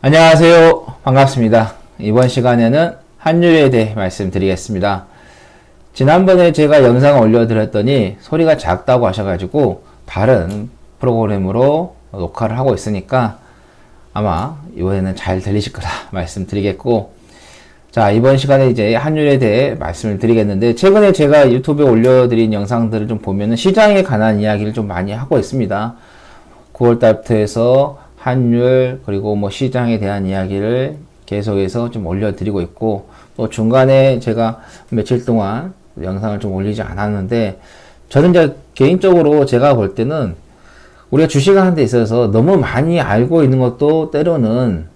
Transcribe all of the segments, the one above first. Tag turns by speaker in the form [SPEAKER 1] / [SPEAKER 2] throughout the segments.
[SPEAKER 1] 안녕하세요. 반갑습니다. 이번 시간에는 환율에 대해 말씀드리겠습니다. 지난번에 제가 영상을 올려드렸더니 소리가 작다고 하셔가지고 다른 프로그램으로 녹화를 하고 있으니까 아마 이번에는 잘 들리실 거라 말씀드리겠고, 자, 이번 시간에 이제 환율에 대해 말씀을 드리겠는데, 최근에 제가 유튜브에 올려드린 영상들을 좀 보면은 시장에 관한 이야기를 좀 많이 하고 있습니다. 9월달부터 해서 환율 그리고 뭐 시장에 대한 이야기를 계속해서 좀 올려드리고 있고, 또 중간에 제가 며칠 동안 영상을 좀 올리지 않았는데, 저는 이제 개인적으로 제가 볼 때는 우리가 주식을 하는 데 있어서 너무 많이 알고 있는 것도 때로는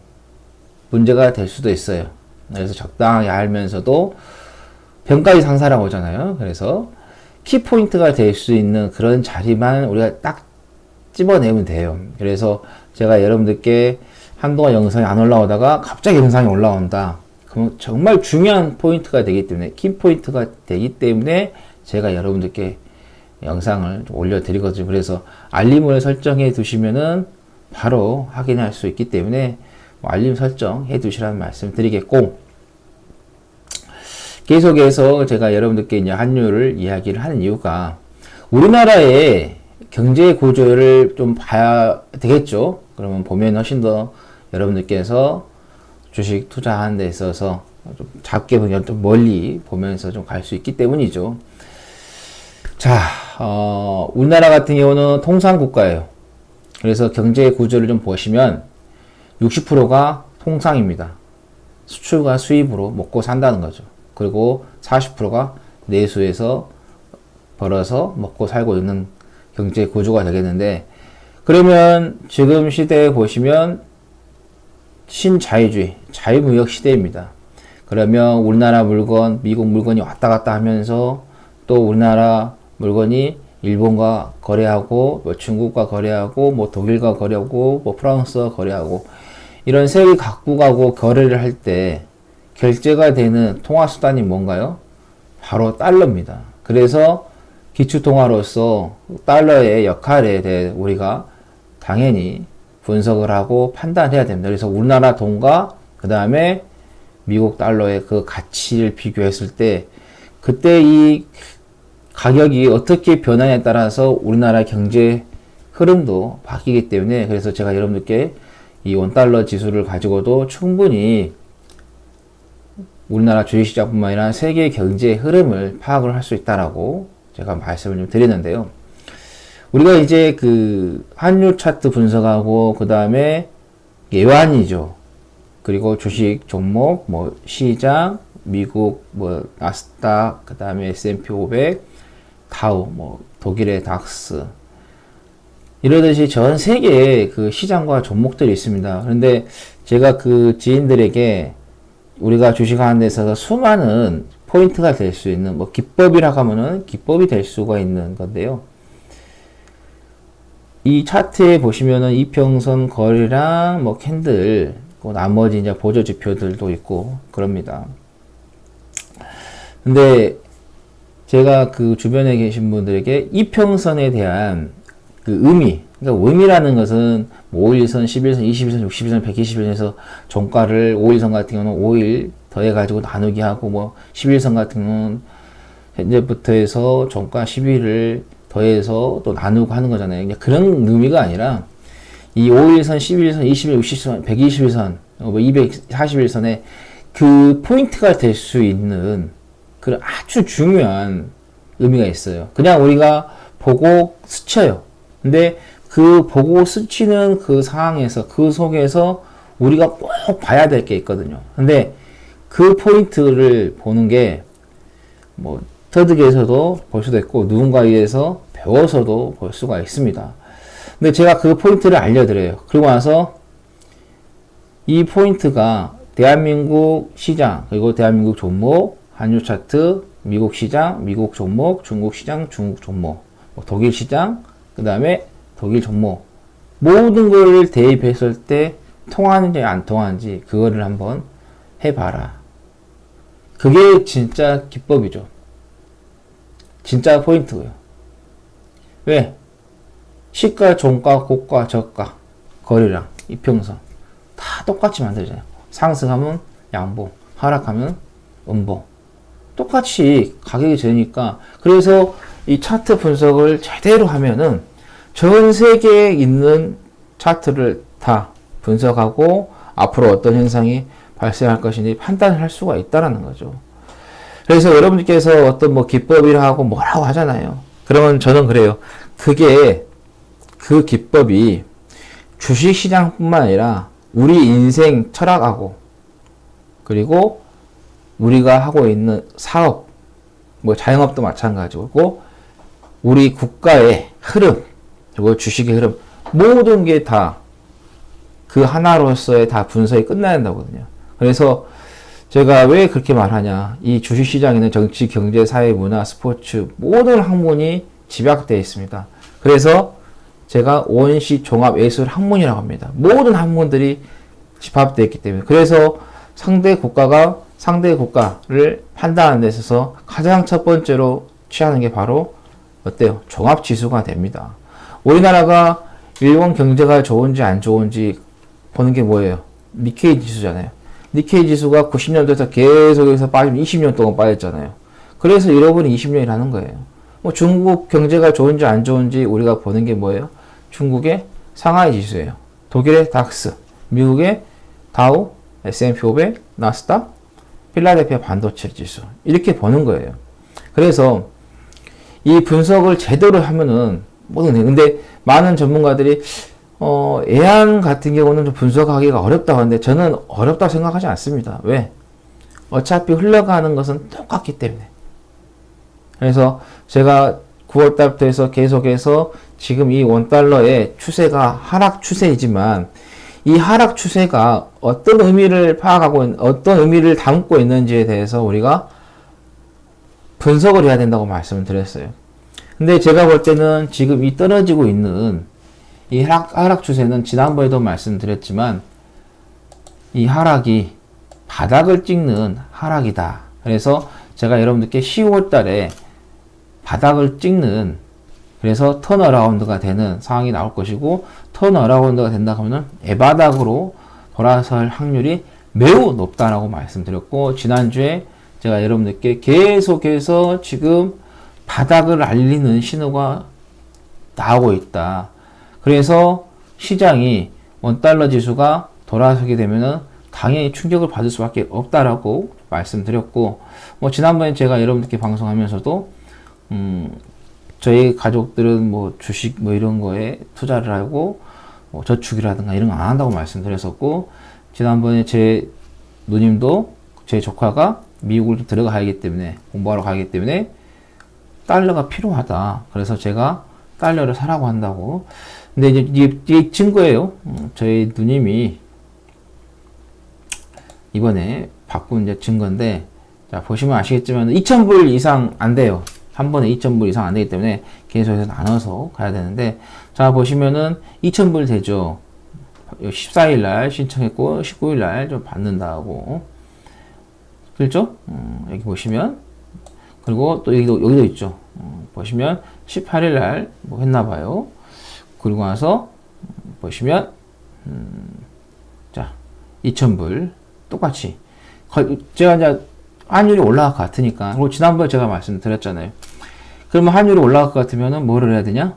[SPEAKER 1] 문제가 될 수도 있어요. 그래서 적당하게 알면서도 병까지 상사라고 하잖아요. 그래서 키포인트가 될 수 있는 그런 자리만 우리가 딱 집어내면 돼요. 그래서 제가 여러분들께 한동안 영상이 안 올라오다가 갑자기 영상이 올라온다. 그럼 정말 중요한 포인트가 되기 때문에, 키포인트가 되기 때문에 제가 여러분들께 영상을 좀 올려드리거든요. 그래서 알림을 설정해 두시면은 바로 확인할 수 있기 때문에 알림 설정해 두시라는 말씀 드리겠고, 계속해서 제가 여러분들께 이제 환율을 이야기를 하는 이유가, 우리나라의 경제 구조를 좀 봐야 되겠죠. 그러면 보면 훨씬 더 여러분들께서 주식 투자하는 데 있어서 좀 작게 그냥 좀 멀리 보면서 좀 갈 수 있기 때문이죠. 자, 우리나라 같은 경우는 통상국가예요. 그래서 경제 구조를 좀 보시면 60%가 통상입니다. 수출과 수입으로 먹고 산다는 거죠. 그리고 40%가 내수에서 벌어서 먹고 살고 있는 경제 구조가 되겠는데, 그러면 지금 시대에 보시면 신자유주의, 자유무역 시대입니다. 그러면 우리나라 물건, 미국 물건이 왔다 갔다 하면서 또 우리나라 물건이 일본과 거래하고, 뭐 중국과 거래하고, 뭐 독일과 거래하고, 뭐 프랑스와 거래하고, 이런 세계 각국하고 거래를 할 때 결제가 되는 통화수단이 뭔가요? 바로 달러입니다. 그래서 기축통화로서 달러의 역할에 대해 우리가 당연히 분석을 하고 판단해야 됩니다. 그래서 우리나라 돈과 그 다음에 미국 달러의 그 가치를 비교했을 때, 그때 이 가격이 어떻게 변하냐에 따라서 우리나라 경제 흐름도 바뀌기 때문에, 그래서 제가 여러분들께 이 원달러 지수를 가지고도 충분히 우리나라 주식시장뿐만 아니라 세계 경제 흐름을 파악을 할 수 있다라고 제가 말씀을 좀 드리는데요. 우리가 이제 그 환율 차트 분석하고, 그 다음에 예환이죠. 그리고 주식 종목, 뭐 시장, 미국 뭐 나스닥, 그 다음에 S&P 500, 다우, 뭐 독일의 닥스, 이러듯이 전 세계에 그 시장과 종목들이 있습니다. 그런데 제가 그 지인들에게 우리가 주식하는 데 있어서 수많은 포인트가 될 수 있는, 뭐 기법이라고 하면은 기법이 될 수가 있는 건데요. 이 차트에 보시면은 이평선 거래량, 뭐 캔들, 나머지 이제 보조 지표들도 있고 그럽니다. 근데 제가 그 주변에 계신 분들에게 이평선에 대한 그 의미, 그러니까 의미라는 것은 뭐 5일선, 11선, 21선, 61선, 121선에서 종가를 5일선 같은 경우는 5일 더해가지고 나누기 하고, 뭐 11선 같은 경우는 현재부터 해서 종가 10일을 더해서 또 나누고 하는 거잖아요. 그런 의미가 아니라 이 5일선, 11선, 21, 60선, 121선, 뭐 241선에 그 포인트가 될 수 있는 그런 아주 중요한 의미가 있어요. 그냥 우리가 보고 스쳐요. 근데 그 보고 스치는 그 상황에서, 그 속에서 우리가 꼭 봐야 될 게 있거든요. 근데 그 포인트를 보는 게 뭐 터득에서도 볼 수도 있고 누군가에 의해서 배워서도 볼 수가 있습니다. 근데 제가 그 포인트를 알려드려요. 그리고 나서 이 포인트가 대한민국 시장, 그리고 대한민국 종목, 환율 차트, 미국 시장, 미국 종목, 중국 시장, 중국 종목, 뭐 독일 시장, 그 다음에 독일 종목, 모든 거를 대입했을 때 통하는지 안 통하는지 그거를 한번 해봐라. 그게 진짜 기법이죠. 진짜 포인트고요. 왜? 시가, 종가, 고가, 저가, 거래량, 이평선 다 다 똑같이 만들잖아요. 상승하면 양보, 하락하면 음보. 똑같이 가격이 되니까, 그래서 이 차트 분석을 제대로 하면은 전 세계에 있는 차트를 다 분석하고 앞으로 어떤 현상이 발생할 것인지 판단을 할 수가 있다라는 거죠. 그래서 여러분들께서 어떤 뭐 기법이라 하고 뭐라고 하잖아요. 그러면 저는 그래요. 그게 그 기법이 주식시장뿐만 아니라 우리 인생 철학하고 그리고 우리가 하고 있는 사업, 뭐 자영업도 마찬가지고 우리 국가의 흐름, 그리고 주식의 흐름 모든 게 다 그 하나로서의 다 분석이 끝나야 된다거든요. 그래서 제가 왜 그렇게 말하냐. 이 주식시장에는 정치, 경제, 사회, 문화, 스포츠 모든 학문이 집약되어 있습니다. 그래서 제가 원시 종합 예술 학문이라고 합니다. 모든 학문들이 집합되어 있기 때문에. 그래서 상대 국가를 판단하는 데 있어서 가장 첫 번째로 취하는 게 바로 어때요? 종합지수가 됩니다. 우리나라가 일본 경제가 좋은지 안 좋은지 보는 게 뭐예요? 니케이 지수잖아요. 니케이 지수가 90년도에서 계속해서 빠지면 20년 동안 빠졌잖아요. 그래서 여러분이 20년이라는 거예요. 뭐 중국 경제가 좋은지 안 좋은지 우리가 보는 게 뭐예요? 중국의 상하이 지수예요. 독일의 닥스, 미국의 다우, S&P 500, 나스닥, 필라델피아 반도체 지수 이렇게 보는 거예요. 그래서 이 분석을 제대로 하면은 뭐든 돼. 근데 많은 전문가들이 애한 같은 경우는 좀 분석하기가 어렵다고 하는데 저는 어렵다고 생각하지 않습니다. 왜? 어차피 흘러가는 것은 똑같기 때문에. 그래서 제가 9월 달부터 해서 계속해서 지금 이 원달러의 추세가 하락 추세이지만 이 하락 추세가 어떤 의미를 파악하고 어떤 의미를 담고 있는지에 대해서 우리가 분석을 해야 된다고 말씀을 드렸어요. 근데 제가 볼 때는 지금 이 떨어지고 있는 이 하락 추세는 지난번에도 말씀드렸지만 이 하락이 바닥을 찍는 하락이다. 그래서 제가 여러분들께 10월 달에 바닥을 찍는 그래서 턴어라운드가 되는 상황이 나올 것이고 턴어라운드가 된다 하면은 애바닥으로 돌아설 확률이 매우 높다라고 말씀드렸고 지난주에 제가 여러분들께 계속해서 지금 바닥을 알리는 신호가 나오고 있다. 그래서 시장이 원달러 지수가 돌아서게 되면은 당연히 충격을 받을 수밖에 없다라고 말씀드렸고 뭐 지난번에 제가 여러분들께 방송하면서도 저희 가족들은 뭐 주식 뭐 이런 거에 투자를 하고 뭐 저축이라든가 이런 거 안 한다고 말씀드렸었고 지난번에 제 누님도 제 조카가 미국을 들어가기 때문에 공부하러 가기 때문에 달러가 필요하다. 그래서 제가 달러를 사라고 한다고. 근데 이제 증거예요. 저희 누님이 이번에 바꾼 이제 증거인데 자 보시면 아시겠지만 2,000불 이상 안 돼요. 한 번에 2,000불 이상 안 되기 때문에 계속해서 나눠서 가야 되는데 자 보시면은 2,000불 되죠. 14일 날 신청했고 19일 날 좀 받는다고 그렇죠? 여기 보시면 그리고 또 여기도 있죠. 보시면 18일 날 뭐 했나 봐요. 그리고 나서 보시면 자 2,000불 똑같이 제가 이제 환율이 올라갈 것 같으니까 그리고 지난번에 제가 말씀드렸잖아요. 그러면 환율이 올라갈 것 같으면은 뭐를 해야 되냐?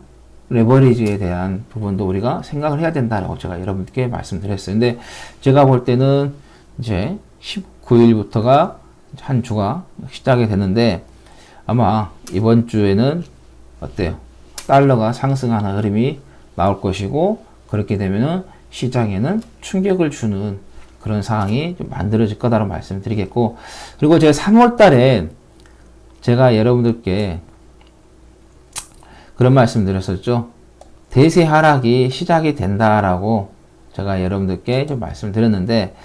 [SPEAKER 1] 레버리지에 대한 부분도 우리가 생각을 해야 된다라고 제가 여러분께 말씀드렸어요. 근데 제가 볼 때는 이제 19일부터가 한 주가 시작이 되는데 아마 이번 주에는 어때요? 달러가 상승하는 흐름이 나올 것이고 그렇게 되면은 시장에는 충격을 주는 그런 상황이 좀 만들어질 거다라고 말씀드리겠고 그리고 제가 3월 달에 제가 여러분들께 그런 말씀 드렸었죠. 대세 하락이 시작이 된다라고 제가 여러분들께 좀 말씀드렸는데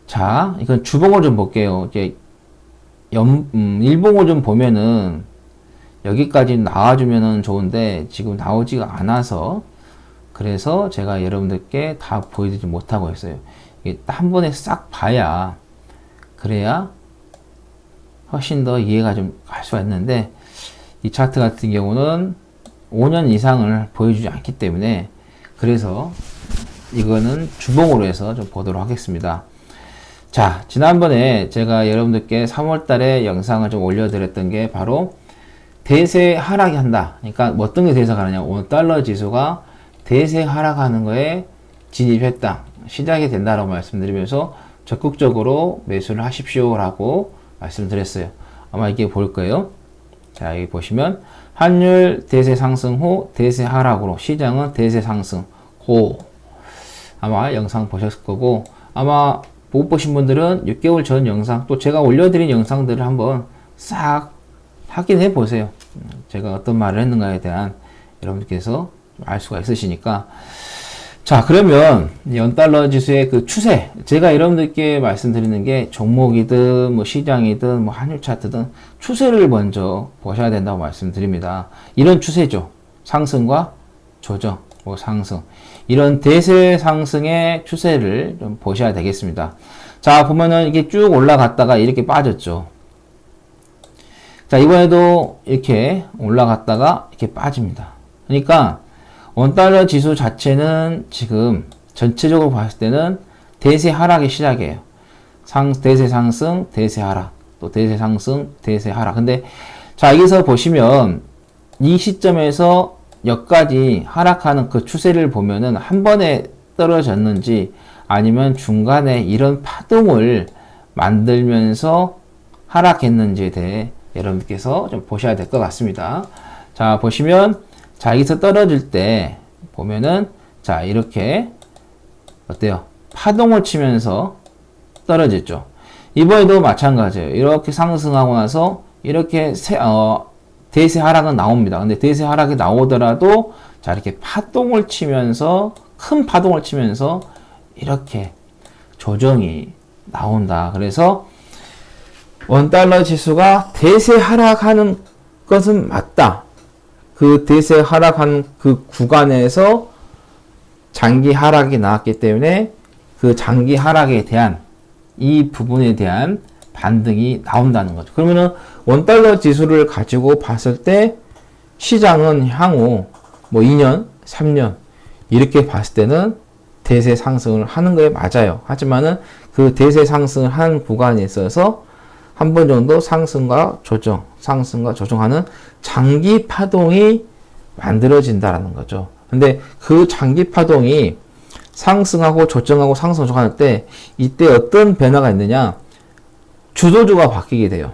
[SPEAKER 1] 자, 이건 주봉을 좀 볼게요. 이제 일봉을 좀 보면은 여기까지 나와주면은 좋은데 지금 나오지가 않아서 그래서 제가 여러분들께 다 보여드리지 못하고 있어요. 이게 한 번에 싹 봐야 그래야 훨씬 더 이해가 좀 갈 수가 있는데 이 차트 같은 경우는 5년 이상을 보여주지 않기 때문에 그래서 이거는 주봉으로 해서 좀 보도록 하겠습니다. 자, 지난번에 제가 여러분들께 3월 달에 영상을 좀 올려드렸던 게 바로 대세 하락이 한다. 그러니까 뭐 어떤 게 대세 하락하느냐. 원달러 지수가 대세 하락하는 거에 진입했다. 시작이 된다라고 말씀드리면서 적극적으로 매수를 하십시오라고 말씀드렸어요. 아마 이게 보일 거예요. 자, 여기 보시면 환율 대세 상승 후 대세 하락으로 시장은 대세 상승 고. 아마 영상 보셨을 거고, 아마 못 보신 분들은 6개월 전 영상, 또 제가 올려드린 영상들을 한번 싹 확인해 보세요. 제가 어떤 말을 했는가에 대한 여러분들께서 알 수가 있으시니까. 자, 그러면 연달러 지수의 그 추세, 제가 여러분들께 말씀드리는 게 종목이든 뭐 시장이든 뭐 환율 차트든 추세를 먼저 보셔야 된다고 말씀드립니다. 이런 추세죠. 상승과 조정, 뭐 상승, 이런 대세 상승의 추세를 좀 보셔야 되겠습니다. 자, 보면은 이게 쭉 올라갔다가 이렇게 빠졌죠. 자, 이번에도 이렇게 올라갔다가 이렇게 빠집니다. 그러니까 원달러 지수 자체는 지금 전체적으로 봤을 때는 대세 하락의 시작이에요. 대세 상승, 대세 하락, 또 대세 상승, 대세 하락. 근데 자, 여기서 보시면 이 시점에서 여기까지 하락하는 그 추세를 보면은 한 번에 떨어졌는지 아니면 중간에 이런 파동을 만들면서 하락했는지에 대해 여러분께서 좀 보셔야 될 것 같습니다. 자, 보시면 자, 여기서 떨어질 때 보면은 자, 이렇게 어때요? 파동을 치면서 떨어졌죠. 이번에도 마찬가지예요. 이렇게 상승하고 나서 이렇게 대세 하락은 나옵니다. 근데 대세 하락이 나오더라도 자, 이렇게 파동을 치면서 큰 파동을 치면서 이렇게 조정이 나온다. 그래서 원달러 지수가 대세 하락하는 것은 맞다. 그 대세 하락한 그 구간에서 장기 하락이 나왔기 때문에 그 장기 하락에 대한 이 부분에 대한 반등이 나온다는 거죠. 그러면은 원달러 지수를 가지고 봤을 때 시장은 향후 뭐 2년, 3년 이렇게 봤을 때는 대세 상승을 하는 거에 맞아요. 하지만은 그 대세 상승을 한 구간에 있어서 한 번 정도 상승과 조정하는 장기 파동이 만들어진다라는 거죠. 근데 그 장기 파동이 상승하고 조정하고 조정할 때 이때 어떤 변화가 있느냐? 주도주가 바뀌게 돼요.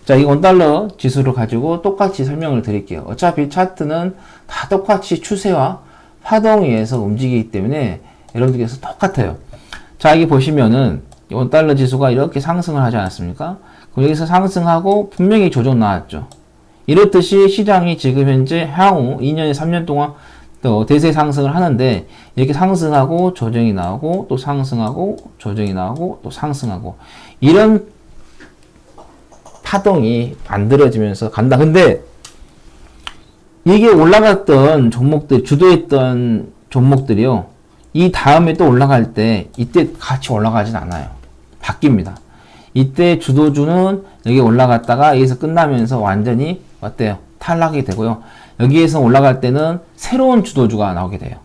[SPEAKER 1] 자, 이 원달러 지수를 가지고 똑같이 설명을 드릴게요. 어차피 차트는 다 똑같이 추세와 파동에 의해서 움직이기 때문에 여러분들께서 똑같아요. 자, 여기 보시면은 원달러 지수가 이렇게 상승을 하지 않았습니까? 그럼 여기서 상승하고 분명히 조정 나왔죠. 이렇듯이 시장이 지금 현재 향후 2년, 3년 동안 또 대세 상승을 하는데 이렇게 상승하고 조정이 나오고 또 상승하고 조정이 나오고 또 상승하고 이런 파동이 만들어지면서 간다. 근데 이게 올라갔던 종목들, 주도했던 종목들이요. 이 다음에 또 올라갈 때 이때 같이 올라가진 않아요. 바뀝니다. 이때 주도주는 여기 올라갔다가 여기서 끝나면서 완전히 어때요? 탈락이 되고요. 여기에서 올라갈 때는 새로운 주도주가 나오게 돼요.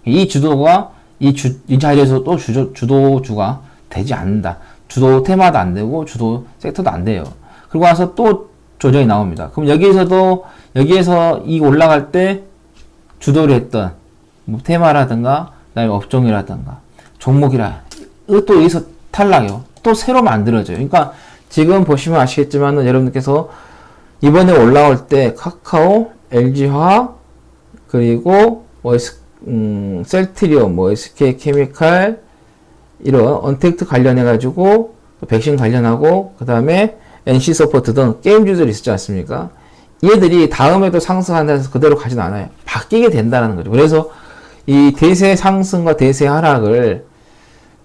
[SPEAKER 1] 이 주도가 이 자리에서 또 주도주가 되지 않는다. 주도 테마도 안 되고 주도 섹터도 안 돼요. 그리고 나서 또 조정이 나옵니다. 그럼 여기에서 이 올라갈 때 주도를 했던 뭐 테마라든가 그다음에 업종이라든가 종목이라 또 여기서 탈락이요. 또 새로 만들어져요. 그러니까 지금 보시면 아시겠지만은 여러분들께서 이번에 올라올 때 카카오, LG화학 그리고 뭐 셀트리온, 뭐 SK케미칼 이런 언택트 관련해 가지고 백신 관련하고 그 다음에 NC소프트 등 게임주들이 있었지 않습니까? 얘들이 다음에도 상승한다 해서 그대로 가진 않아요. 바뀌게 된다는 거죠. 그래서 이 대세 상승과 대세 하락을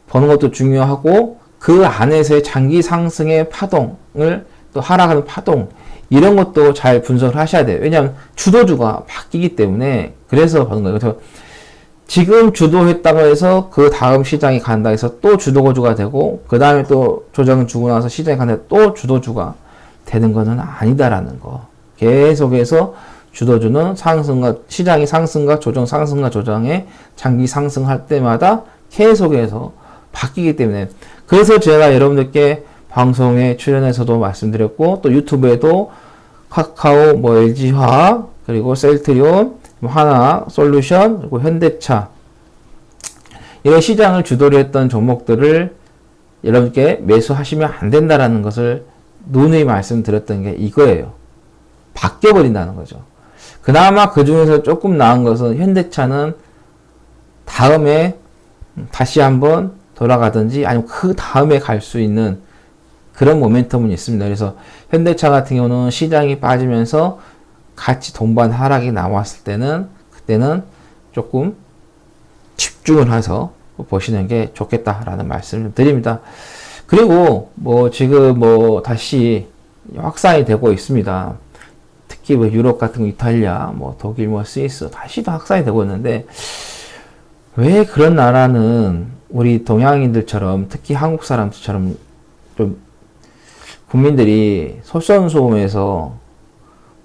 [SPEAKER 1] 보는 것도 중요하고 그 안에서의 장기 상승의 파동을 또 하락하는 파동 이런 것도 잘 분석을 하셔야 돼요. 왜냐하면 주도주가 바뀌기 때문에 그래서 보는 거예요. 그래서 지금 주도했다고 해서 그 다음 시장이 간다 해서 또 주도주가 되고 그 다음에 또 조정을 주고 나서 시장이 간다 해서 또 주도주가 되는 것은 아니다라는 거. 계속해서 주도주는 상승과 시장이 상승과 조정 상승과 조정에 장기 상승할 때마다 계속해서 바뀌기 때문에 그래서 제가 여러분들께 방송에 출연해서도 말씀드렸고 또 유튜브에도 카카오, 뭐 LG화학, 그리고 셀트리온, 하나, 솔루션, 그리고 현대차 이런 시장을 주도를 했던 종목들을 여러분께 매수하시면 안 된다라는 것을 누누이 말씀드렸던 게 이거예요. 바뀌어버린다는 거죠. 그나마 그 중에서 조금 나은 것은 현대차는 다음에 다시 한번 돌아가든지 아니면 그 다음에 갈 수 있는 그런 모멘텀은 있습니다. 그래서 현대차 같은 경우는 시장이 빠지면서 같이 동반 하락이 나왔을 때는 그때는 조금 집중을 해서 보시는 게 좋겠다라는 말씀을 드립니다. 그리고 뭐 지금 뭐 다시 확산이 되고 있습니다. 특히 뭐 유럽 같은 거 이탈리아, 뭐 독일, 뭐 스위스 다시 확산이 되고 있는데 왜 그런 나라는 우리 동양인들처럼 특히 한국 사람들처럼 좀 국민들이 솔선수범해서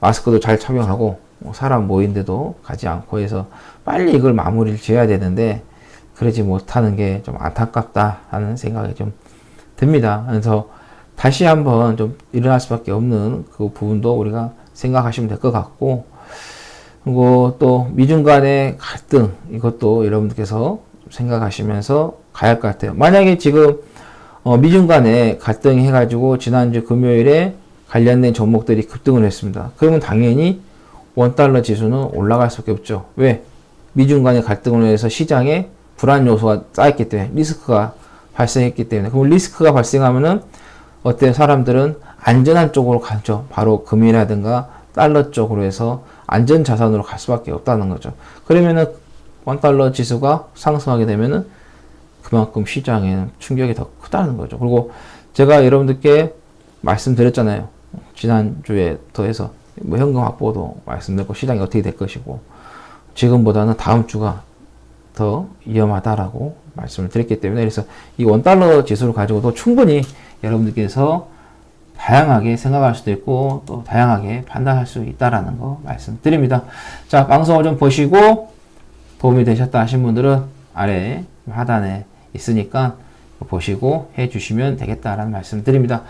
[SPEAKER 1] 마스크도 잘 착용하고 사람 모인데도 가지 않고 해서 빨리 이걸 마무리를 지어야 되는데 그러지 못하는 게 좀 안타깝다라는 생각이 좀 듭니다. 그래서 다시 한번 좀 일어날 수밖에 없는 그 부분도 우리가 생각하시면 될 것 같고 그리고 또 미중 간의 갈등 이것도 여러분들께서 생각하시면서 가야 할 것 같아요. 만약에 지금 미중 간에 갈등이 해가지고 지난주 금요일에 관련된 종목들이 급등을 했습니다. 그러면 당연히 원달러 지수는 올라갈 수밖에 없죠. 왜? 미중 간의 갈등으로 해서 시장에 불안 요소가 쌓였기 때문에 리스크가 발생했기 때문에 그럼 리스크가 발생하면은 어떤 사람들은 안전한 쪽으로 가죠. 바로 금이라든가 달러 쪽으로 해서 안전 자산으로 갈 수밖에 없다는 거죠. 그러면은 원달러 지수가 상승하게 되면은 그만큼 시장에는 충격이 더 크다는 거죠. 그리고 제가 여러분들께 말씀드렸잖아요. 지난주에 더해서 뭐 현금 확보도 말씀드렸고 시장이 어떻게 될 것이고 지금보다는 다음 주가 더 위험하다라고 말씀을 드렸기 때문에 그래서 이 원달러 지수를 가지고도 충분히 여러분들께서 다양하게 생각할 수도 있고 또 다양하게 판단할 수 있다라는 거 말씀드립니다. 자, 방송을 좀 보시고 도움이 되셨다 하신 분들은 아래 하단에 있으니까 보시고 해주시면 되겠다라는 말씀 드립니다.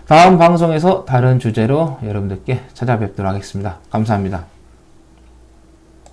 [SPEAKER 1] 다음 방송에서 다른 주제로 여러분들께 찾아뵙도록 하겠습니다. 감사합니다.